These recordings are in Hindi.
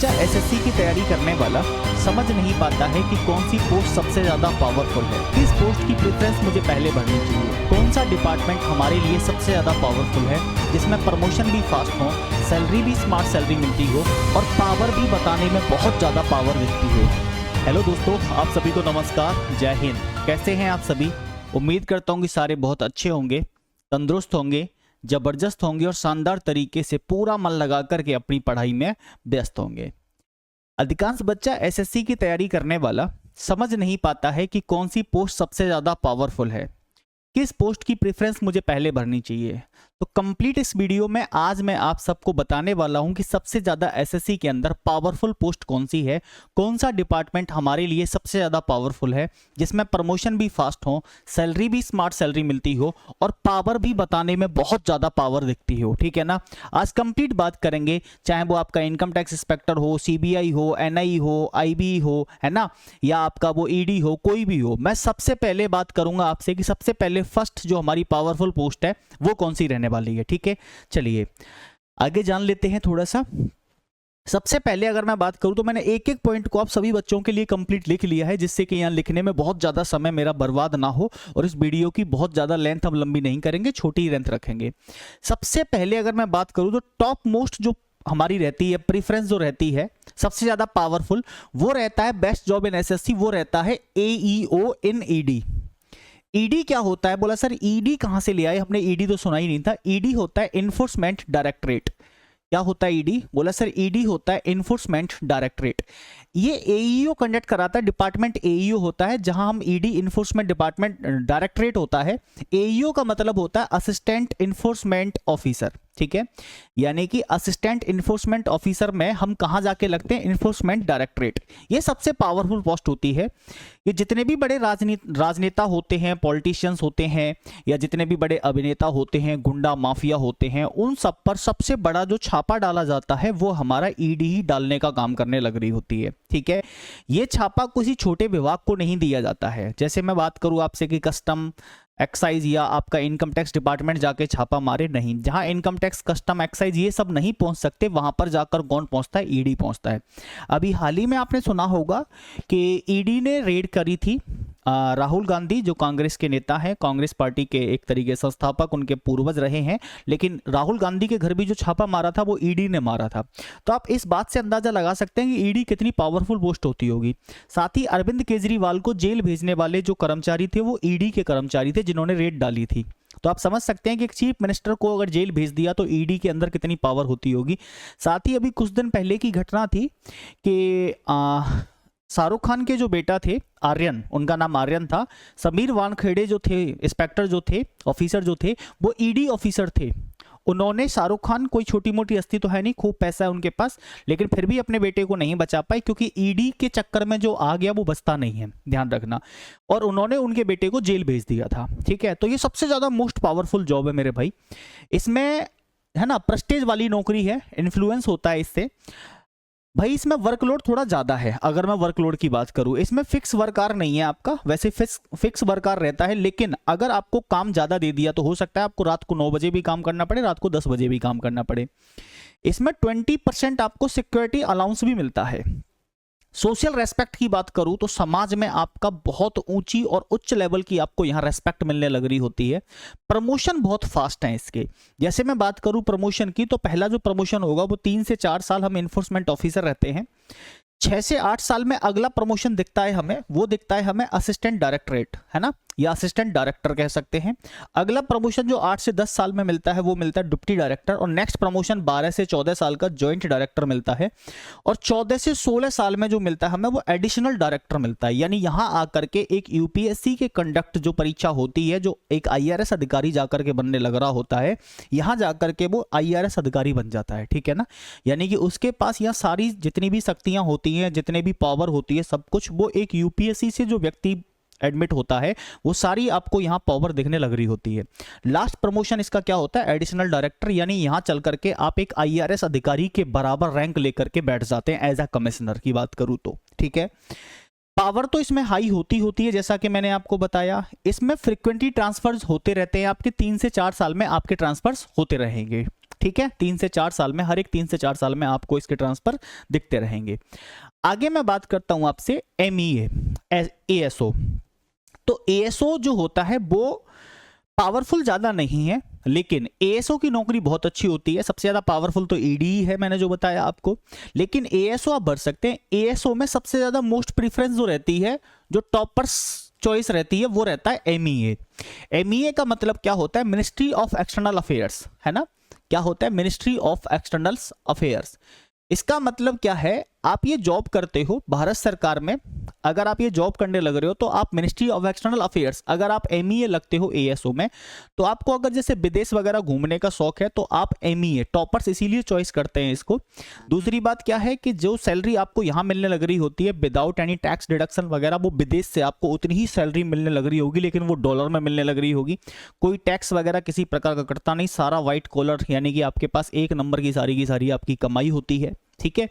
बच्चा एसएससी की तैयारी करने वाला समझ नहीं पाता है कि कौन सी पोस्ट सबसे ज्यादा पावरफुल है, किस पोस्ट की प्रेफरेंस मुझे पहले भरनी चाहिए, कौन सा डिपार्टमेंट हमारे लिए सबसे ज्यादा पावरफुल है जिसमें प्रमोशन भी फास्ट हो, सैलरी भी स्मार्ट सैलरी मिलती हो और पावर भी बताने में बहुत ज्यादा पावर दिखती हो। हेलो दोस्तों, आप सभी को नमस्कार, जय हिंद। कैसे हैं आप सभी? उम्मीद करता हूँ कि सारे बहुत अच्छे होंगे, तंदुरुस्त होंगे, जबरदस्त होंगे और शानदार तरीके से पूरा मन लगा करके अपनी पढ़ाई में व्यस्त होंगे। अधिकांश बच्चा एसएससी की तैयारी करने वाला समझ नहीं पाता है कि कौन सी पोस्ट सबसे ज़्यादा पावरफुल है, किस पोस्ट की प्रेफरेंस मुझे पहले भरनी चाहिए। तो कंप्लीट इस वीडियो में आज मैं आप सबको बताने वाला हूं कि सबसे ज़्यादा एसएससी के अंदर पावरफुल पोस्ट कौन सी है, कौन सा डिपार्टमेंट हमारे लिए सबसे ज़्यादा पावरफुल है जिसमें प्रमोशन भी फास्ट हो, सैलरी भी स्मार्ट सैलरी मिलती हो और पावर भी बताने में बहुत ज़्यादा पावर दिखती हो। ठीक है ना? आज कंप्लीट बात करेंगे, चाहे वो आपका इनकम टैक्स इंस्पेक्टर हो, सीबीआई हो, एनआई हो, आईबी हो, है ना, या आपका वो ईडी हो, कोई भी हो। मैं सबसे पहले बात करूंगा आपसे कि सबसे पहले फर्स्ट जो हमारी पावरफुल पोस्ट है वो कौन सी रहने वाली है। ठीक है, चलिए आगे जान लेते हैं थोड़ा सा। सबसे पहले अगर मैं बात करूं तो मैंने एक एक पॉइंट को आप सभी बच्चों के लिए कंप्लीट लिख लिया है, जिससे कि यहाँ लिखने में बहुत ज़्यादा समय मेरा बर्बाद ना हो और इस वीडियो की बहुत ज़्यादा लेंथ हम लंबी नहीं करेंगे, छोटी ही लेंथ रखेंगे। सबसे पहले अगर मैं बात करूं तो टॉप मोस्ट जो हमारी रहती है प्रेफरेंस, जो रहती है सबसे ज़्यादा पावरफुल, वो रहता है बेस्ट जॉब इन एसएससी, वो रहता है एईओ इन ईडी। ईडी क्या होता है? बोला सर ईडी कहां से ले आए, हमने ईडी तो सुना ही नहीं था। ईडी होता है इन्फोर्समेंट डायरेक्टरेट। क्या होता है ईडी? बोला सर ईडी होता है इन्फोर्समेंट डायरेक्टरेट। ये एईओ कंडक्ट कराता है, डिपार्टमेंट एईओ होता है, जहां हम ईडी इन्फोर्समेंट डिपार्टमेंट डायरेक्टरेट होता है। एईओ का मतलब होता है असिस्टेंट इन्फोर्समेंट ऑफिसर। ठीक है, यानी कि असिस्टेंट इन्फोर्समेंट ऑफिसर में हम कहां जाके लगते हैं? Enforcement directorate. ये सबसे पावरफुल पोस्ट होती है। ये जितने भी बड़े राजनेता होते हैं, पॉलिटिशियंस होते हैं, या जितने भी बड़े अभिनेता होते हैं, गुंडा माफिया होते हैं, उन सब पर सबसे बड़ा जो छापा डाला जाता है वो हमारा ईडी ही डालने का काम करने लग रही होती है। ठीक है, ये छापा किसी छोटे विभाग को नहीं दिया जाता है। जैसे मैं बात करूं आपसे कि कस्टम, एक्साइज या आपका इनकम टैक्स डिपार्टमेंट जाके छापा मारे, नहीं। जहां इनकम टैक्स, कस्टम, एक्साइज ये सब नहीं पहुंच सकते, वहां पर जाकर कौन पहुंचता है? ईडी पहुंचता है। अभी हाल ही में आपने सुना होगा कि ईडी ने रेड करी थी राहुल गांधी, जो कांग्रेस के नेता हैं, कांग्रेस पार्टी के एक तरीके संस्थापक, उनके पूर्वज रहे हैं, लेकिन राहुल गांधी के घर भी जो छापा मारा था वो ईडी ने मारा था। तो आप इस बात से अंदाजा लगा सकते हैं कि ईडी कितनी पावरफुल पोस्ट होती होगी। साथ ही अरविंद केजरीवाल को जेल भेजने वाले जो कर्मचारी थे वो ईडी के कर्मचारी थे, जिन्होंने रेड डाली थी। तो आप समझ सकते हैं कि एक चीफ मिनिस्टर को अगर जेल भेज दिया तो ईडी के अंदर कितनी पावर होती होगी। साथ ही अभी कुछ दिन पहले की घटना थी कि शाहरुख खान के जो बेटा थे आर्यन, उनका नाम आर्यन था, समीर वानखेड़े जो थे, इंस्पेक्टर जो थे, ऑफिसर जो थे, वो ईडी ऑफिसर थे। उन्होंने शाहरुख खान, कोई छोटी मोटी हस्ती तो है नहीं, खूब पैसा है उनके पास, लेकिन फिर भी अपने बेटे को नहीं बचा पाए, क्योंकि ईडी के चक्कर में जो आ गया वो बचता नहीं है, ध्यान रखना। और उन्होंने उनके बेटे को जेल भेज दिया था। ठीक है, तो ये सबसे ज्यादा मोस्ट पावरफुल जॉब है मेरे भाई। इसमें है ना प्रेस्टीज वाली नौकरी है, इन्फ्लुएंस होता है इससे भाई। इसमें वर्कलोड थोड़ा ज्यादा है। अगर मैं वर्कलोड की बात करूं, इसमें फिक्स वर्कार नहीं है आपका, वैसे फिक्स वर्कार रहता है, लेकिन अगर आपको काम ज्यादा दे दिया तो हो सकता है आपको रात को 9 बजे भी काम करना पड़े, रात को 10 बजे भी काम करना पड़े। इसमें 20% आपको सिक्योरिटी अलाउंस भी मिलता है। सोशल रेस्पेक्ट की बात करूं तो समाज में आपका बहुत ऊंची और उच्च लेवल की आपको यहां रेस्पेक्ट मिलने लग रही होती है। प्रमोशन बहुत फास्ट है इसके। जैसे मैं बात करूं प्रमोशन की, तो पहला जो प्रमोशन होगा वो 3 से 4 साल हम इन्फोर्समेंट ऑफिसर रहते हैं। 6 से 8 साल में अगला प्रमोशन दिखता है हमें, वो दिखता है हमें असिस्टेंट डायरेक्टरेट, है ना, या असिस्टेंट डायरेक्टर कह सकते हैं। अगला प्रमोशन जो 8 से 10 साल में मिलता है वो मिलता है डिप्टी डायरेक्टर, और नेक्स्ट प्रमोशन 12 से 14 साल का जॉइंट डायरेक्टर मिलता है, और 14 से 16 साल में जो मिलता है हमें वो एडिशनल डायरेक्टर मिलता है। यानी यहां आकर के एक यूपीएससी के कंडक्ट जो परीक्षा होती है, जो एक आईआरएस अधिकारी जाकर के बनने लग रहा होता है, यहां जाकर के वो आईआरएस अधिकारी बन जाता है। ठीक है ना, यानी कि उसके पास यहां सारी जितनी भी शक्तियां होती हैं, जितने भी पावर होती है, सब कुछ वो एक यूपीएससी से जो व्यक्ति एडमिट होता है वो सारी आपको यहां पावर दिखने लग रही होती है। लास्ट प्रमोशन इसका क्या होता है? एडिशनल डायरेक्टर, यानी यहां चल करके आप एक आईआरएस अधिकारी के बराबर रैंक लेकर के बैठ जाते हैं एज अ कमिश्नर की बात करूं तो। ठीक है, पावर तो इसमें हाई होती है, जैसा कि मैंने आपको बताया। इसमें फ्रीक्वेंटली ट्रांसफर्स होते रहते हैं, आपके 3 से 4 साल में आपके ट्रांसफर्स होते रहेंगे। ठीक है, 3 से 4 साल में, हर एक 3 से 4 साल में आपको इसके ट्रांसफर दिखते रहेंगे। आगे मैं बात करता हूं आपसे MEA ASO। तो ASO जो होता है वो पावरफुल ज्यादा नहीं है, लेकिन ASO की नौकरी बहुत अच्छी होती है। सबसे ज्यादा पावरफुल तो ED ही है, मैंने जो बताया आपको, लेकिन ASO आप भर सकते हैं। ASO में सबसे ज्यादा मोस्ट प्रीफरेंस जो रहती है, जो टॉपर्स चॉइस रहती है, वो रहता है MEA। MEA का मतलब क्या होता है? मिनिस्ट्री ऑफ एक्सटर्नल अफेयर्स, है ना। क्या होता है? Ministry of external affairs. इसका मतलब क्या है? आप ये जॉब करते हो भारत सरकार में, अगर आप ये जॉब करने लग रहे हो तो आप मिनिस्ट्री ऑफ एक्सटर्नल अफेयर्स, अगर आप MEA लगते हो ASO में, तो आपको अगर जैसे विदेश वगैरह घूमने का शौक है तो आप MEA, टॉपर्स इसीलिए चॉइस करते हैं इसको। दूसरी बात क्या है कि जो सैलरी आपको यहाँ मिलने लग रही होती है विदाउट एनी टैक्स डिडक्शन वगैरह, वो विदेश से आपको उतनी ही सैलरी मिलने लग रही होगी, लेकिन वो डॉलर में मिलने लग रही होगी। कोई टैक्स वगैरह किसी प्रकार का कटता नहीं, सारा व्हाइट कॉलर, यानी कि आपके पास एक नंबर की सारी आपकी कमाई होती है, ठीक है।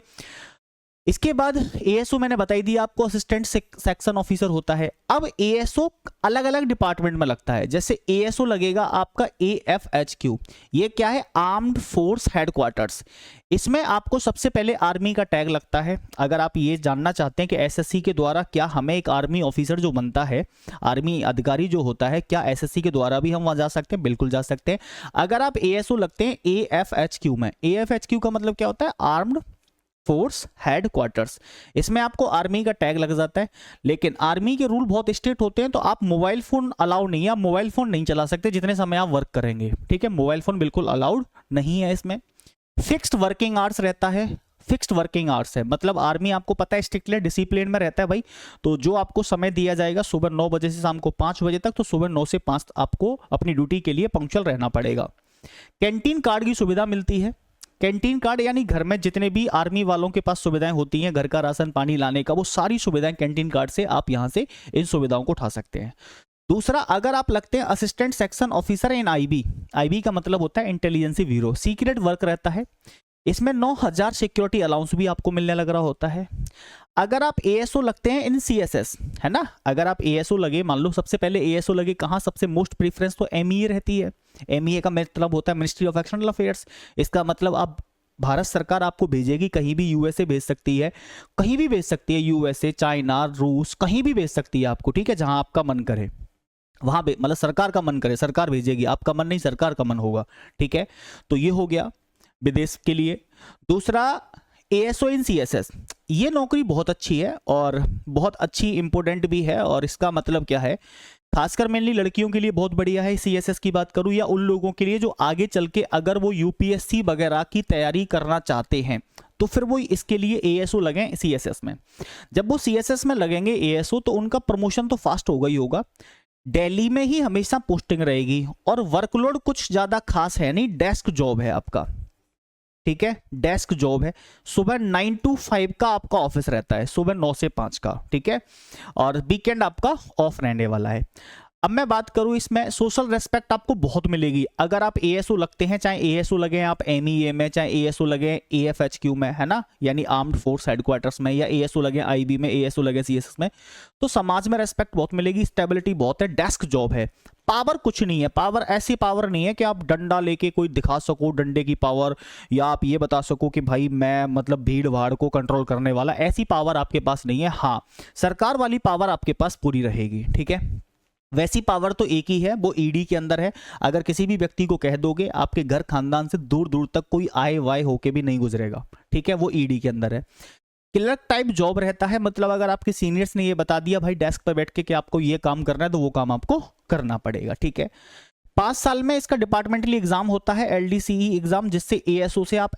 इसके बाद ASO मैंने बताई दी आपको, असिस्टेंट सेक्शन ऑफिसर होता है। अब ASO अलग अलग डिपार्टमेंट में लगता है। जैसे ASO लगेगा आपका AFHQ, ये क्या है? Armed force headquarters. इसमें आपको सबसे पहले आर्मी का टैग लगता है। अगर आप ये जानना चाहते हैं कि SSC के द्वारा क्या हमें एक आर्मी ऑफिसर जो बनता है, आर्मी अधिकारी जो होता है, क्या SSC के द्वारा भी हम वहां जा सकते हैं? बिल्कुल जा सकते हैं। अगर आप ASO लगते हैं AFHQ में, AFHQ का मतलब क्या होता है? Armed force headquarters. इसमें आपको आर्मी का टैग लग जाता है, लेकिन आर्मी के रूल बहुत स्ट्रिक्ट होते हैं, तो आप मोबाइल फोन अलाउ नहीं है, आप मोबाइल फोन नहीं चला सकते जितने समय आप वर्क करेंगे, ठीक है। मोबाइल फोन बिल्कुल अलाउड नहीं है इसमें। फिक्स्ड वर्किंग आवर्स रहता है, फिक्स्ड वर्किंग आवर्स है, मतलब आर्मी आपको पता है स्ट्रिक्टली डिसिप्लिन में रहता है भाई। तो जो आपको समय दिया जाएगा सुबह 9 बजे से शाम को 5 बजे तक, तो सुबह 9 से 5 आपको अपनी ड्यूटी के लिए पंक्चुअल रहना पड़ेगा। कैंटीन कार्ड की सुविधा मिलती है। कैंटीन कार्ड यानी घर में जितने भी आर्मी वालों के पास सुविधाएं होती हैं, घर का राशन पानी लाने का, वो सारी सुविधाएं कैंटीन कार्ड से आप यहां से इन सुविधाओं को उठा सकते हैं। दूसरा, अगर आप लगते हैं assistant section officer in IB का मतलब होता है इंटेलिजेंसी ब्यूरो, सीक्रेट वर्क रहता है। इसमें 9000 सिक्योरिटी अलाउंस भी आपको मिलने लग रहा होता है। अगर आप ASO लगते हैं इन CSS, है ना, अगर आप ASO लगे, मान लो सबसे पहले ASO लगे कहाँ, सबसे मोस्ट प्रीफरेंस तो MEA रहती है। MEA का मतलब होता है मिनिस्ट्री ऑफ एक्सटर्नल अफेयर्स। इसका मतलब आप भारत सरकार आपको भेजेगी कहीं भी, USA भेज सकती है, कहीं भी भेज सकती है, USA, चाइना, रूस, कहीं भी भेज सकती है आपको, ठीक है, जहां आपका मन करे वहां मतलब सरकार का मन करे सरकार भेजेगी, आपका मन नहीं सरकार का मन होगा, ठीक है। तो ये हो गया विदेश के लिए। दूसरा, ASO इन CSS, ये नौकरी बहुत अच्छी है और बहुत अच्छी इंपॉर्टेंट भी है। और इसका मतलब क्या है? खासकर मेनली लड़कियों के लिए बहुत बढ़िया है। CSS की बात करूं, या उन लोगों के लिए जो आगे चल के अगर वो UPSC वगैरह की तैयारी करना चाहते हैं, तो फिर वो इसके लिए ASO लगें CSS में। जब वो CSS में लगेंगे ASO, तो उनका प्रमोशन तो फास्ट होगा ही होगा। दिल्ली में ही हमेशा पोस्टिंग रहेगी और वर्कलोड कुछ ज्यादा खास है नहीं, डेस्क जॉब है आपका, ठीक है, डेस्क जॉब है। सुबह 9 to 5 का आपका ऑफिस रहता है, सुबह 9 से 5 का, ठीक है, और वीकेंड आपका ऑफ रहने वाला है। अब मैं बात करूं, इसमें सोशल रेस्पेक्ट आपको बहुत मिलेगी। अगर आप ASO लगते हैं, चाहे ASO लगे आप MEA में, चाहे ASO लगे AFHQ में, है ना, यानी आर्म्ड फोर्स हेडक्वार्टर्स में, या ASO लगे IB में, ASO लगे CSS में, तो समाज में रेस्पेक्ट बहुत मिलेगी, स्टेबिलिटी बहुत है, डेस्क जॉब है। पावर कुछ नहीं है, पावर ऐसी पावर नहीं है कि आप डंडा लेके कोई दिखा सको डंडे की पावर, या आप ये बता सको कि भाई मैं मतलब भीड़ भाड़ को कंट्रोल करने वाला, ऐसी पावर आपके पास नहीं है। हाँ, सरकार वाली पावर आपके पास पूरी रहेगी, ठीक है। वैसी पावर तो एक ही है, वो ED के अंदर है। अगर किसी भी व्यक्ति को कह दोगे, आपके घर खानदान से दूर दूर तक कोई आय वाय होके भी नहीं गुजरेगा, ठीक है, वो ED के अंदर है। क्लर्क टाइप जॉब रहता है, मतलब अगर आपके सीनियर्स ने ये बता दिया भाई डेस्क पर बैठ के कि आपको ये काम करना है, तो वो काम आपको करना पड़ेगा, ठीक है। 5 साल में इसका डिपार्टमेंटली एग्जाम होता है, LDCE एग्जाम, जिससे ASO से आप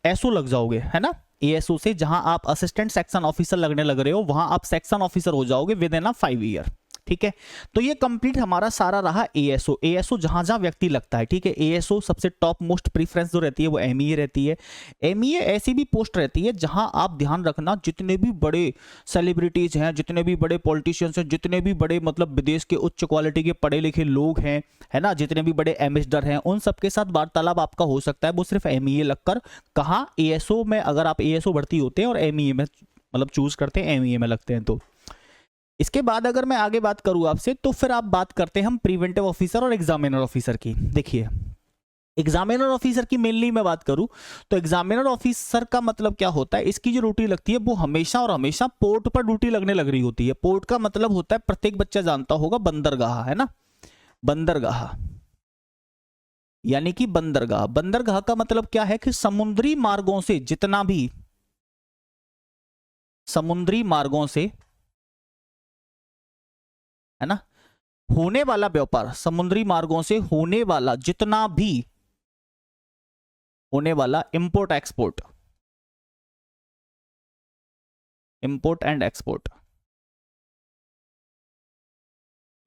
SO लग जाओगे, है ना। ASO से जहां आप असिस्टेंट सेक्शन ऑफिसर लगने लग रहे हो, वहां आप सेक्शन ऑफिसर हो जाओगे विद इन 5 ईयर, ठीक है। तो ये कंप्लीट हमारा सारा रहा ASO जहां जहां व्यक्ति लगता है, ठीक है। ASO सबसे टॉप मोस्ट प्रीफरेंस जो रहती है वो MEA रहती है। MEA ऐसी भी पोस्ट रहती है जहां आप ध्यान रखना, जितने भी बड़े सेलिब्रिटीज हैं, जितने भी बड़े पॉलिटिशियंस हैं, जितने भी बड़े मतलब विदेश के उच्च क्वालिटी के पढ़े लिखे लोग हैं, है ना, जितने भी बड़े एम्बेसडर हैं, उन सबके साथ वार्तालाप आपका हो सकता है, वो सिर्फ MEA लगकर। कहाँ? ASO में, अगर आप ASO भर्ती होते हैं और MEA में मतलब चूज करते हैं, MEA में लगते हैं तो। इसके बाद अगर मैं आगे बात करूं आपसे, तो फिर आप बात करते हैं हम प्रिवेंटिव ऑफिसर और एग्जामिनर ऑफिसर की। देखिए, एग्जामिनर ऑफिसर की मेनली मैं बात करूं तो एग्जामिनर ऑफिसर का मतलब क्या होता है, इसकी जो ड्यूटी लगती है वो हमेशा और हमेशा पोर्ट पर ड्यूटी लगने लग रही होती है। पोर्ट का मतलब होता है, प्रत्येक बच्चा जानता होगा, बंदरगाह, है ना, बंदरगाह, यानी कि बंदरगाह। बंदरगाह का मतलब क्या है कि समुद्री मार्गों से जितना भी, समुद्री मार्गों से, है ना, होने वाला व्यापार, समुद्री मार्गों से होने वाला जितना भी होने वाला import export, import and export,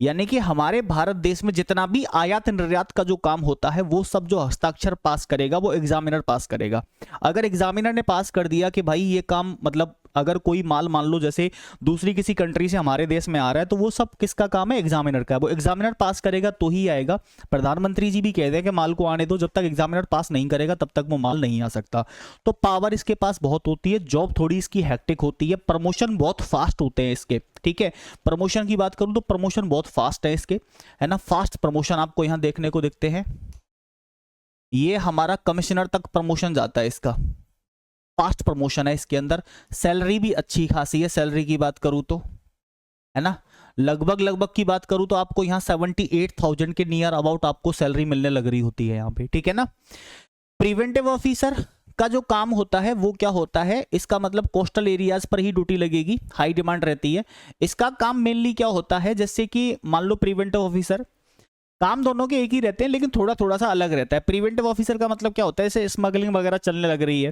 यानी कि हमारे भारत देश में जितना भी आयात निर्यात का जो काम होता है वो सब जो हस्ताक्षर पास करेगा वो एग्जामिनर पास करेगा। अगर एग्जामिनर ने पास कर दिया कि भाई ये काम, मतलब अगर कोई माल मान लो जैसे दूसरी किसी कंट्री से हमारे देश में आ रहा है, तो वो सब किसका काम है, एग्जामिनर का है। वो एग्जामिनर पास करेगा तो ही आएगा। प्रधानमंत्री जी भी कहते हैं कि माल को आने दो, जब तक एग्जामिनर पास नहीं करेगा तब तक वो माल नहीं आ सकता। तो पावर इसके पास बहुत होती है, जॉब थोड़ी इसकी हैक्टिक होती है, प्रमोशन बहुत फास्ट होते हैं इसके, ठीक है। प्रमोशन की बात करूं तो प्रमोशन बहुत फास्ट है इसके, है ना, फास्ट प्रमोशन आपको यहां देखने को दिखते हैं। ये हमारा कमिश्नर तक प्रमोशन जाता है इसका, फास्ट प्रमोशन है इसके अंदर। सैलरी भी अच्छी खासी है, सैलरी की बात करूं तो, है ना, लगभग की बात करूं तो आपको यहाँ 78,000 के नियर अबाउट आपको सैलरी मिलने लग रही होती है यहाँ पे, ठीक है ना। प्रिवेंटिव ऑफिसर का जो काम होता है वो क्या होता है, इसका मतलब कोस्टल एरियाज पर ही ड्यूटी लगेगी, हाई डिमांड रहती है। इसका काम मेनली क्या होता है, जैसे कि मान लो प्रिवेंटिव ऑफिसर, काम दोनों के एक ही रहते हैं लेकिन थोड़ा थोड़ा सा अलग रहता है। प्रिवेंटिव ऑफिसर का मतलब क्या होता है, जैसे स्मगलिंग वगैरह चलने लग रही है,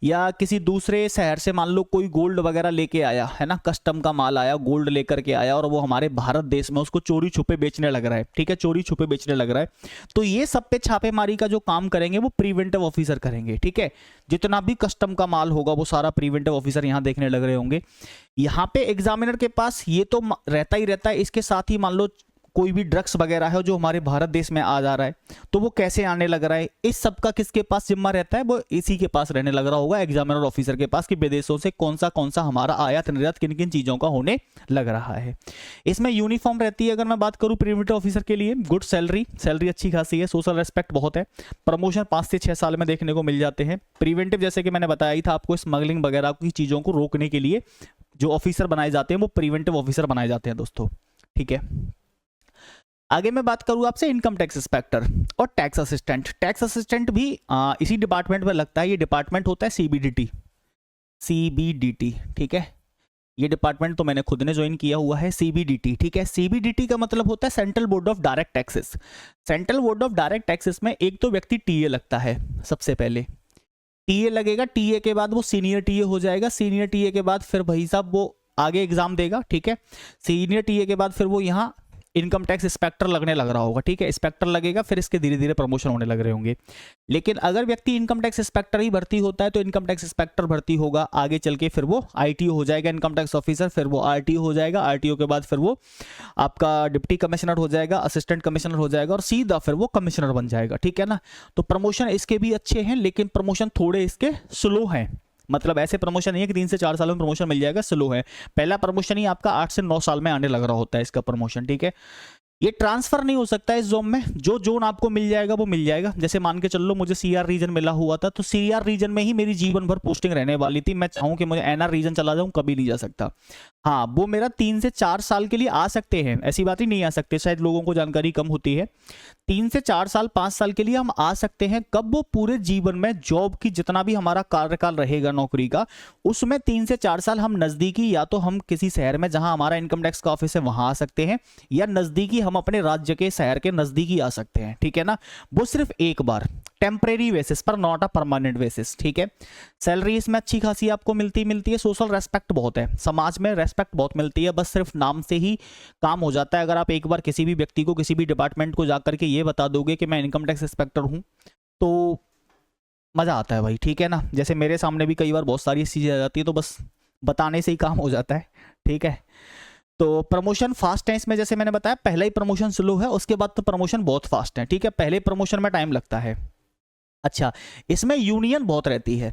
या किसी दूसरे शहर से मान लो कोई गोल्ड वगैरह लेके आया, है ना, कस्टम का माल आया, गोल्ड लेकर के आया और वो हमारे भारत देश में उसको चोरी छुपे बेचने लग रहा है, ठीक है, चोरी छुपे बेचने लग रहा है, तो ये सब पे छापेमारी का जो काम करेंगे वो प्रिवेंटिव ऑफिसर करेंगे, ठीक है। जितना भी कस्टम का माल होगा वो सारा प्रिवेंटिव ऑफिसर यहाँ देखने लग रहे होंगे। यहाँ पे एग्जामिनर के पास ये तो रहता ही रहता है, इसके साथ ही मान लो कोई भी ड्रग्स वगैरह है जो हमारे भारत देश में आ जा रहा है, तो वो कैसे आने लग रहा है, इस सब का किसके पास जिम्मा रहता है, वो इसी के पास रहने लग रहा होगा, एग्जामिनर ऑफिसर के पास, कि विदेशों से कौन सा हमारा आयात निर्यात किन किन चीजों का होने लग रहा है। इसमें यूनिफॉर्म रहती है, अगर मैं बात करूं प्रिवेंटिव ऑफिसर के लिए, गुड सैलरी, सैलरी अच्छी खासी है, सोशल रेस्पेक्ट बहुत है, प्रमोशन 5 से 6 साल में देखने को मिल जाते हैं। प्रिवेंटिव जैसे कि मैंने बताया ही था आपको, स्मगलिंग वगैरह की चीजों को रोकने के लिए जो ऑफिसर बनाए जाते हैं वो प्रिवेंटिव ऑफिसर बनाए जाते हैं दोस्तों, ठीक है। आगे मैं बात करूं आपसे इनकम टैक्स इंस्पेक्टर और टैक्स असिस्टेंट। टैक्स असिस्टेंट भी इसी डिपार्टमेंट में लगता है। ये डिपार्टमेंट होता है सीबीडीटी, सीबीडीटी, ठीक है। ये डिपार्टमेंट तो मैंने खुद ने ज्वाइन किया हुआ है, सीबीडीटी, ठीक है। सीबीडीटी का मतलब होता है central board of direct taxes. Central board of direct taxes में एक तो व्यक्ति टीए लगता है, सबसे पहले टीए लगेगा, टीए के बाद वो सीनियर टीए हो जाएगा, सीनियर टीए के बाद फिर भाई साहब वो आगे एग्जाम देगा, ठीक है। सीनियर टीए के बाद फिर वो यहाँ इनकम टैक्स इंस्पेक्टर लगने लग रहा होगा, ठीक है, इंस्पेक्टर लगेगा, फिर इसके धीरे धीरे प्रमोशन होने लग रहे होंगे। लेकिन अगर व्यक्ति इनकम टैक्स इंस्पेक्टर ही भर्ती होता है तो इनकम टैक्स इंस्पेक्टर भर्ती होगा, आगे चल के फिर वो आईटीओ हो जाएगा, इनकम टैक्स ऑफिसर, फिर वो आरटीओ हो जाएगा, आरटीओ के बाद फिर वो आपका डिप्टी कमिश्नर हो जाएगा, असिस्टेंट कमिश्नर हो जाएगा और सीधा फिर वो कमिश्नर बन जाएगा, ठीक है ना। तो प्रमोशन इसके भी अच्छे हैं लेकिन प्रमोशन थोड़े इसके स्लो हैं, मतलब ऐसे प्रमोशन नहीं है कि 3 से 4 सालों में प्रमोशन मिल जाएगा, स्लो है। पहला प्रमोशन ही आपका 8 से 9 साल में आने लग रहा होता है इसका प्रमोशन, ठीक है। ये ट्रांसफर नहीं हो सकता इस जोन में, जो जोन आपको मिल जाएगा वो मिल जाएगा। जैसे मान के चल लो मुझे सीआर रीजन मिला हुआ था, तो सीआर रीजन में ही मेरी जीवन भर पोस्टिंग रहने वाली थी। मैं चाहूं कि मुझे एनआर रीजन चला जाऊं, कभी नहीं जा सकता। हाँ, वो मेरा 3 से 4 साल के लिए आ सकते हैं, ऐसी बात ही नहीं आ सकते, शायद लोगों को जानकारी कम होती है। 3 से 4 साल 5 साल के लिए हम आ सकते हैं, कब, वो पूरे जीवन में जॉब की जितना भी हमारा कार्यकाल रहेगा नौकरी का, उसमें 3 से 4 साल हम नजदीकी, या तो हम किसी शहर में जहां हमारा इनकम टैक्स का ऑफिस है वहां आ सकते हैं, या नजदीकी हम अपने राज्य के शहर के नजदीकी आ सकते हैं, ठीक है ना। वो सिर्फ एक बार टेम्परेरी बेसिस पर, नॉट अ परमानेंट बेसिस, ठीक है। सैलरी इसमें अच्छी खासी आपको मिलती है, सोशल रेस्पेक्ट बहुत है, समाज में रेस्पेक्ट बहुत मिलती है, बस सिर्फ नाम से ही काम हो जाता है। अगर आप एक बार किसी भी व्यक्ति को, किसी भी डिपार्टमेंट को जाकर के ये बता दोगे कि मैं इनकम टैक्स इंस्पेक्टर हूं, तो मजा आता है भाई, ठीक है ना। जैसे मेरे सामने भी कई बार बहुत सारी चीजें आ जाती है, तो बस बताने से ही काम हो जाता है, ठीक है। तो प्रमोशन फास्ट है इसमें, जैसे मैंने बताया पहला ही प्रमोशन स्लो है, उसके बाद तो प्रमोशन बहुत फास्ट है, ठीक है। पहले प्रमोशन में टाइम लगता है। अच्छा, इसमें यूनियन बहुत रहती है,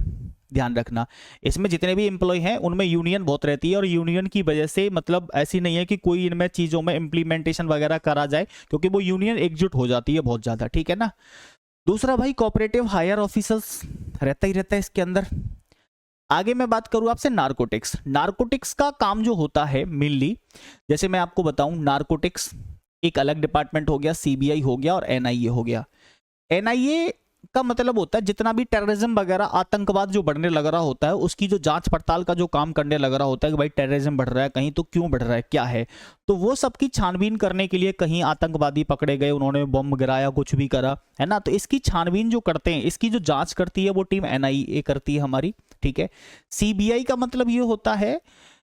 ध्यान रखना, इसमें जितने भी एम्प्लॉय हैं उनमें यूनियन बहुत रहती है, और यूनियन की वजह से मतलब ऐसी नहीं है कि कोई इनमें चीज़ों में इंप्लीमेंटेशन वगैरह करा जाए, क्योंकि वो यूनियन एकजुट हो जाती है बहुत ज़्यादा, ठीक है ना। दूसरा भाई कोऑपरेटिव हायर ऑफिसर्स रहता ही रहता है इसके अंदर। आगे मैं बात करूं आपसे नारकोटिक्स। नारकोटिक्स का काम जो होता है मेनली, जैसे मैं आपको बताऊं, नारकोटिक्स एक अलग डिपार्टमेंट हो गया, सीबीआई हो गया और एनआईए हो गया। एनआईए का मतलब होता है जितना भी टेररिज्म वगैरह आतंकवाद जो बढ़ने लग रहा होता है उसकी जो जांच पड़ताल का जो काम करने लग रहा होता है कि भाई टेररिज्म बढ़ रहा है कहीं तो क्यों बढ़ रहा है, क्या है, तो वो सबकी छानबीन करने के लिए कहीं आतंकवादी पकड़े गए, उन्होंने बम गिराया, कुछ भी करा है ना, तो इसकी छानबीन जो करते हैं, इसकी जो जांच करती है वो टीम एनआईए करती है हमारी, ठीक है। सीबीआई का मतलब ये होता है,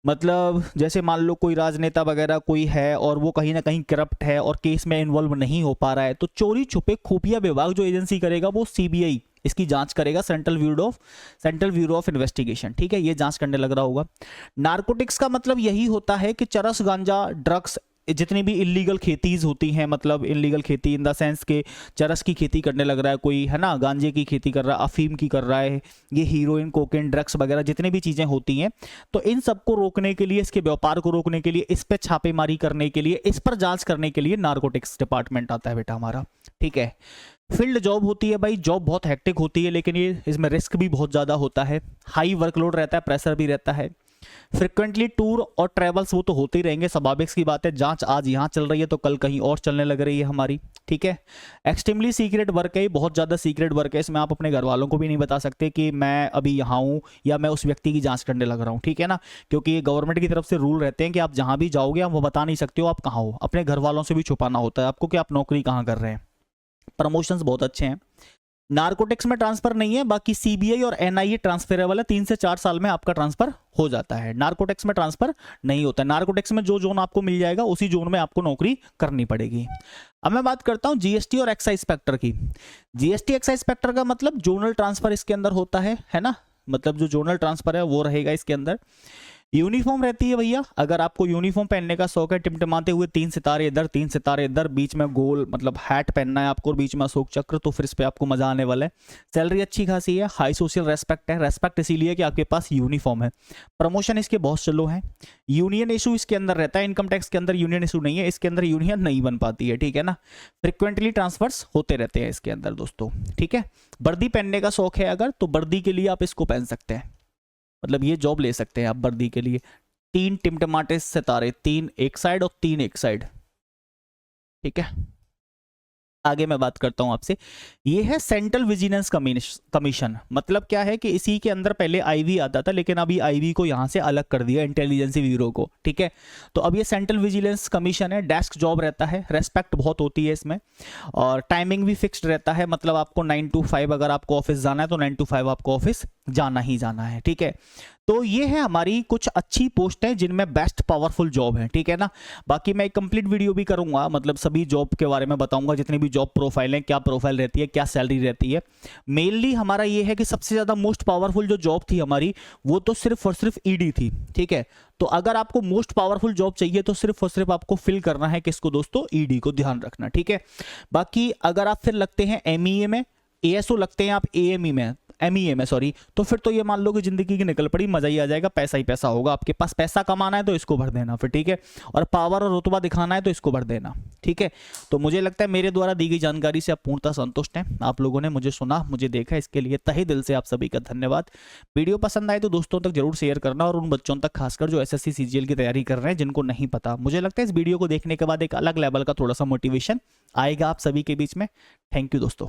मतलब जैसे मान लो कोई राजनेता वगैरह कोई है और वो कहीं ना कहीं करप्ट है और केस में इन्वॉल्व नहीं हो पा रहा है, तो चोरी छुपे खुफिया विभाग जो एजेंसी करेगा वो सीबीआई इसकी जांच करेगा, सेंट्रल ब्यूरो ऑफ इन्वेस्टिगेशन, ठीक है, ये जांच करने लग रहा होगा। नारकोटिक्स का मतलब यही होता है कि चरस, गांजा, ड्रग्स, जितनी भी इलीगल खेतीज होती हैं, मतलब इलीगल खेती इन द सेंस के चरस की खेती करने लग रहा है कोई, है ना, गांजे की खेती कर रहा है, अफीम की कर रहा है, ये हीरोइन, कोकेन, ड्रग्स वगैरह जितनी भी चीज़ें होती हैं, तो इन सबको रोकने के लिए, इसके व्यापार को रोकने के लिए, इस पर छापेमारी करने के लिए, इस पर जांच करने के लिए नारकोटिक्स डिपार्टमेंट आता है बेटा हमारा, ठीक है। फील्ड जॉब होती है भाई, जॉब बहुत हेक्टिक होती है, लेकिन ये इसमें रिस्क भी बहुत ज़्यादा होता है, हाई वर्कलोड रहता है, प्रेशर भी रहता है, फ्रिक्वेंटली टूर और ट्रेवल्स वो तो होते ही रहेंगे, स्वाभाविक की बात है, जांच आज यहाँ चल रही है तो कल कहीं और चलने लग रही है हमारी, ठीक है। एक्सट्रीमली सीक्रेट वर्क है, बहुत ज़्यादा सीक्रेट वर्क है, इसमें आप अपने घर वालों को भी नहीं बता सकते कि मैं अभी यहाँ हूँ या मैं उस व्यक्ति की जांच करने लग रहा हूँ, ठीक है ना, क्योंकि ये गवर्नमेंट की तरफ से रूल रहते हैं कि आप जहाँ भी जाओगे आप वो बता नहीं सकते हो आप कहाँ हो, अपने घर वालों से भी छुपाना होता है आपको कि आप नौकरी कहाँ कर रहे हैं। प्रमोशंस बहुत अच्छे हैं। नारकोटिक्स में ट्रांसफर नहीं है, बाकी सीबीआई और एनआईए ट्रांसफरेबल है, 3 से 4 साल में आपका ट्रांसफर हो जाता है। नारकोटिक्स में ट्रांसफर नहीं होता है, नारकोटिक्स में जो जोन आपको मिल जाएगा उसी जोन में आपको नौकरी करनी पड़ेगी। अब मैं बात करता हूं जीएसटी और एक्साइज इंस्पेक्टर की। जीएसटी एक्साइज इंस्पेक्टर का मतलब जोनल ट्रांसफर इसके अंदर होता है ना, मतलब जो जोनल ट्रांसफर है वो रहेगा इसके अंदर। यूनिफॉर्म रहती है भैया, अगर आपको यूनिफॉर्म पहनने का शौक है, टिमटिमाते हुए 3 सितारे इधर 3 सितारे इधर, बीच में गोल मतलब हैट पहनना है आपको और बीच में अशोक चक्र, तो फिर इस पे आपको मजा आने वाला है। सैलरी अच्छी खासी है, हाई सोशल रेस्पेक्ट है, रेस्पेक्ट इसीलिए कि आपके पास यूनिफॉर्म है। प्रमोशन इसके बहुत स्लो है। यूनियन इशू इसके अंदर रहता है, इनकम टैक्स के अंदर यूनियन इशू नहीं है, इसके अंदर यूनियन नहीं बन पाती है, ठीक है ना। फ्रिक्वेंटली ट्रांसफर्स होते रहते हैं इसके अंदर दोस्तों, ठीक है। वर्दी पहनने का शौक है अगर, तो वर्दी के लिए आप इसको पहन सकते हैं, मतलब ये जॉब ले सकते हैं आप वर्दी के लिए। 3 टिमटमाटे सितारे, 3 एक साइड और 3 एक साइड, ठीक है। आगे मैं बात करता हूं आपसे, ये है सेंट्रल विजिलेंस कमीशन। मतलब क्या है कि इसी के अंदर पहले आईवी आता था, लेकिन अभी आईवी को यहां से अलग कर दिया, इंटेलिजेंस ब्यूरो को, ठीक है। तो अब ये सेंट्रल विजिलेंस कमीशन है, डेस्क जॉब रहता है, रेस्पेक्ट बहुत होती है इसमें, और टाइमिंग भी फिक्स्ड रहता है, मतलब आपको 9 to 5 अगर आपको ऑफिस जाना है तो 9 to 5 आपको ऑफिस जाना ही जाना है, ठीक है। तो ये है हमारी कुछ अच्छी पोस्ट है जिनमें बेस्ट पावरफुल जॉब है, ठीक है ना। बाकी मैं एक कंप्लीट वीडियो भी करूंगा, मतलब सभी जॉब के बारे में बताऊंगा, जितनी भी जॉब प्रोफाइल है, क्या प्रोफाइल रहती है, क्या सैलरी रहती है। मेनली हमारा ये है कि सबसे ज्यादा मोस्ट पावरफुल जो जॉब थी हमारी वो तो सिर्फ और सिर्फ ईडी थी, ठीक है। तो अगर आपको मोस्ट पावरफुल जॉब चाहिए तो सिर्फ और सिर्फ आपको फिल करना है किसको दोस्तों, ईडी को, ध्यान रखना, ठीक है। बाकी अगर आप फिर लगते हैं एमईए में, एएसओ लगते हैं आप एएमई में, एमईए में सॉरी, तो फिर तो ये मान लो कि जिंदगी की निकल पड़ी, मजा ही आ जाएगा, पैसा ही पैसा होगा आपके पास, पैसा कमाना है तो इसको भर देना फिर, ठीक है। और पावर और रुतबा दिखाना है तो इसको भर देना, ठीक है। तो मुझे लगता है मेरे द्वारा दी गई जानकारी से आप पूर्णतः संतुष्ट हैं, आप लोगों ने मुझे सुना, मुझे देखा, इसके लिए तहे दिल से आप सभी का धन्यवाद। वीडियो पसंद आए तो दोस्तों तक जरूर शेयर करना, और उन बच्चों तक खासकर जो एसएससी सीजीएल की तैयारी कर रहे हैं जिनको नहीं पता, मुझे लगता है इस वीडियो को देखने के बाद एक अलग लेवल का थोड़ा सा मोटिवेशन आएगा आप सभी के बीच में। थैंक यू दोस्तों।